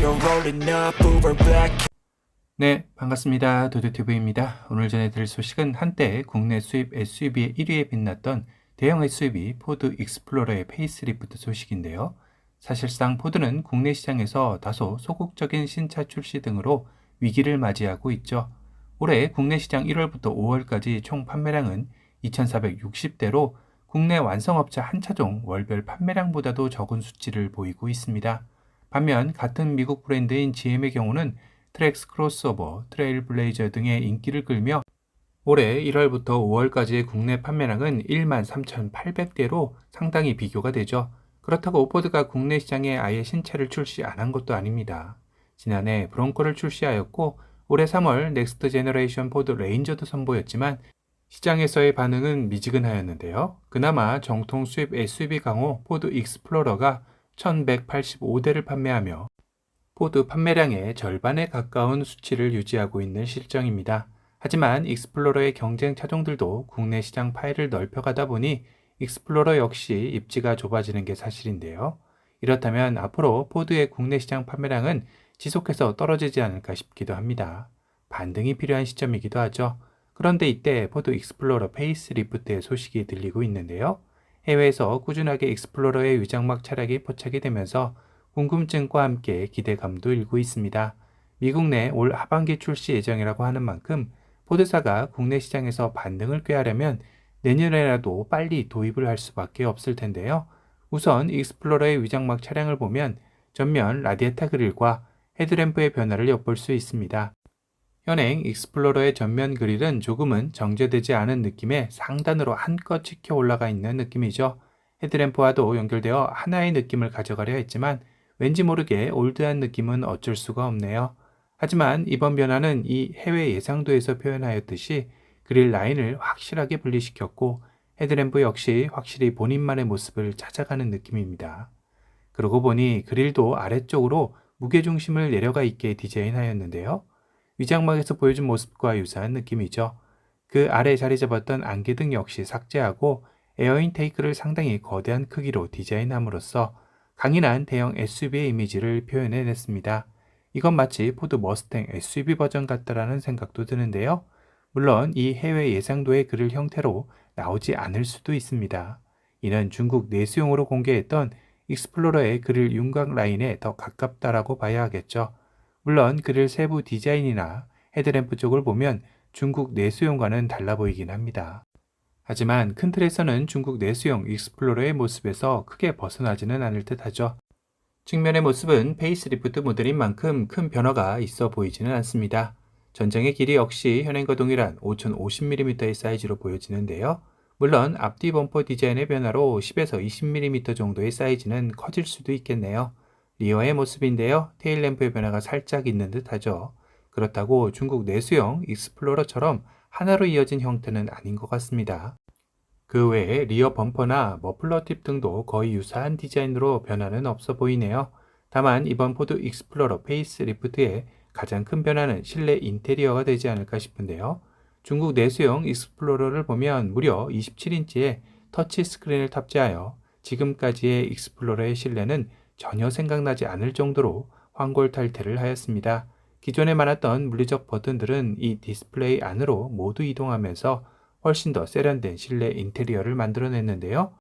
you're rolling up Uber black. 네, 반갑습니다. 도도TV입니다. 오늘 전해드릴 소식은 한때 국내 수입 SUV의 1위에 빛났던 대형 SUV 포드 익스플로러의 페이스리프트 소식인데요. 사실상 포드는 국내 시장에서 다소 소극적인 신차 출시 등으로 위기를 맞이하고 있죠. 올해 국내 시장 1월부터 5월까지 총 판매량은 2,460대로 국내 완성업체 한 차종 월별 판매량보다도 적은 수치를 보이고 있습니다. 반면 같은 미국 브랜드인 GM의 경우는 트랙스 크로스오버, 트레일블레이저 등의 인기를 끌며 올해 1월부터 5월까지의 국내 판매량은 13,800대로 상당히 비교가 되죠. 그렇다고 포드가 국내 시장에 아예 신차를 출시 안 한 것도 아닙니다. 지난해 브론코를 출시하였고 올해 3월 넥스트 제너레이션 포드 레인저도 선보였지만 시장에서의 반응은 미지근하였는데요. 그나마 정통 수입 SUV 강호 포드 익스플로러가 1,185대를 판매하며 포드 판매량의 절반에 가까운 수치를 유지하고 있는 실정입니다. 하지만 익스플로러의 경쟁 차종들도 국내 시장 파일을 넓혀가다 보니 익스플로러 역시 입지가 좁아지는 게 사실인데요. 이렇다면 앞으로 포드의 국내 시장 판매량은 지속해서 떨어지지 않을까 싶기도 합니다. 반등이 필요한 시점이기도 하죠. 그런데 이때 포드 익스플로러 페이스리프트의 소식이 들리고 있는데요. 해외에서 꾸준하게 익스플로러의 위장막 차량이 포착이 되면서 궁금증과 함께 기대감도 일고 있습니다. 미국 내 올 하반기 출시 예정이라고 하는 만큼 포드사가 국내 시장에서 반등을 꾀하려면 내년에라도 빨리 도입을 할 수밖에 없을 텐데요. 우선 익스플로러의 위장막 차량을 보면 전면 라디에타 그릴과 헤드램프의 변화를 엿볼 수 있습니다. 현행 익스플로러의 전면 그릴은 조금은 정제되지 않은 느낌의 상단으로 한껏 치켜 올라가 있는 느낌이죠. 헤드램프와도 연결되어 하나의 느낌을 가져가려 했지만 왠지 모르게 올드한 느낌은 어쩔 수가 없네요. 하지만 이번 변화는 이 해외 예상도에서 표현하였듯이 그릴 라인을 확실하게 분리시켰고 헤드램프 역시 확실히 본인만의 모습을 찾아가는 느낌입니다. 그러고 보니 그릴도 아래쪽으로 무게중심을 내려가 있게 디자인하였는데요. 위장막에서 보여준 모습과 유사한 느낌이죠. 그 아래 자리 잡았던 안개등 역시 삭제하고 에어 인테이크를 상당히 거대한 크기로 디자인함으로써 강인한 대형 SUV의 이미지를 표현해냈습니다. 이건 마치 포드 머스탱 SUV 버전 같다라는 생각도 드는데요. 물론 이 해외 예상도의 그릴 형태로 나오지 않을 수도 있습니다. 이는 중국 내수용으로 공개했던 익스플로러의 그릴 윤곽 라인에 더 가깝다라고 봐야 하겠죠. 물론 그릴 세부 디자인이나 헤드램프 쪽을 보면 중국 내수용과는 달라 보이긴 합니다. 하지만 큰 틀에서는 중국 내수용 익스플로러의 모습에서 크게 벗어나지는 않을 듯하죠. 측면의 모습은 페이스리프트 모델인 만큼 큰 변화가 있어 보이지는 않습니다. 전장의 길이 역시 현행과 동일한 5050mm의 사이즈로 보여지는데요. 물론 앞뒤 범퍼 디자인의 변화로 10에서 20mm 정도의 사이즈는 커질 수도 있겠네요. 리어의 모습인데요. 테일램프의 변화가 살짝 있는 듯하죠. 그렇다고 중국 내수용 익스플로러처럼 하나로 이어진 형태는 아닌 것 같습니다. 그 외에 리어 범퍼나 머플러 팁 등도 거의 유사한 디자인으로 변화는 없어 보이네요. 다만 이번 포드 익스플로러 페이스리프트의 가장 큰 변화는 실내 인테리어가 되지 않을까 싶은데요. 중국 내수용 익스플로러를 보면 무려 27인치의 터치 스크린을 탑재하여 지금까지의 익스플로러의 실내는 전혀 생각나지 않을 정도로 황골탈퇴를 하였습니다. 기존에 많았던 물리적 버튼들은 이 디스플레이 안으로 모두 이동하면서 훨씬 더 세련된 실내 인테리어를 만들어냈는데요.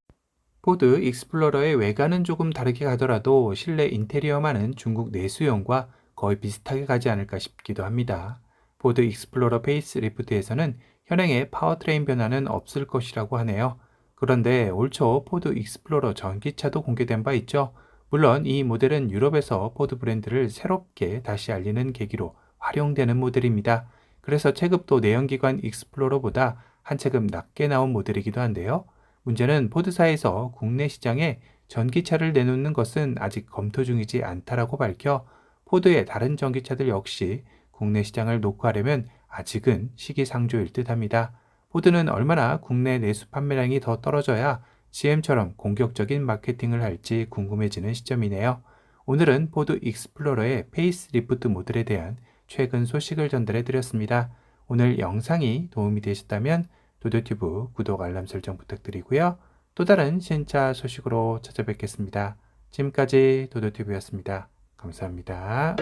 포드 익스플로러의 외관은 조금 다르게 가더라도 실내 인테리어만은 중국 내수용과 거의 비슷하게 가지 않을까 싶기도 합니다. 포드 익스플로러 페이스리프트에서는 현행의 파워트레인 변화는 없을 것이라고 하네요. 그런데 올 초 포드 익스플로러 전기차도 공개된 바 있죠. 물론 이 모델은 유럽에서 포드 브랜드를 새롭게 다시 알리는 계기로 활용되는 모델입니다. 그래서 체급도 내연기관 익스플로러보다 한 체급 낮게 나온 모델이기도 한데요. 문제는 포드사에서 국내 시장에 전기차를 내놓는 것은 아직 검토 중이지 않다라고 밝혀 포드의 다른 전기차들 역시 국내 시장을 녹화하려면 아직은 시기상조일 듯합니다. 포드는 얼마나 국내 내수 판매량이 더 떨어져야 GM처럼 공격적인 마케팅을 할지 궁금해지는 시점이네요. 오늘은 포드 익스플로러의 페이스리프트 모델에 대한 최근 소식을 전달해 드렸습니다. 오늘 영상이 도움이 되셨다면 도도튜브 구독 알람 설정 부탁드리고요. 또 다른 신차 소식으로 찾아뵙겠습니다. 지금까지 도도튜브였습니다. 감사합니다.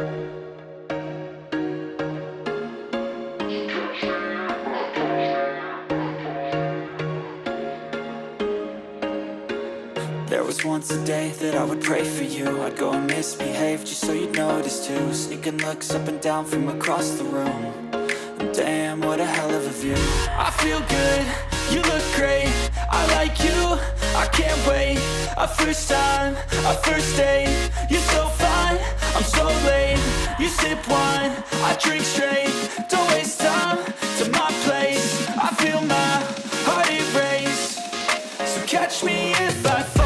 There was once a day that I would pray for you. I'd go and misbehave just so you'd notice too. Sneaking looks up and down from across the room. And damn, what a hell of a view. I feel good, you look great. I like you, I can't wait. A first time, a first date. You're so fine, I'm so late. You sip wine, I drink straight. Don't waste time to my place. I feel my heart erase. So catch me if I fall.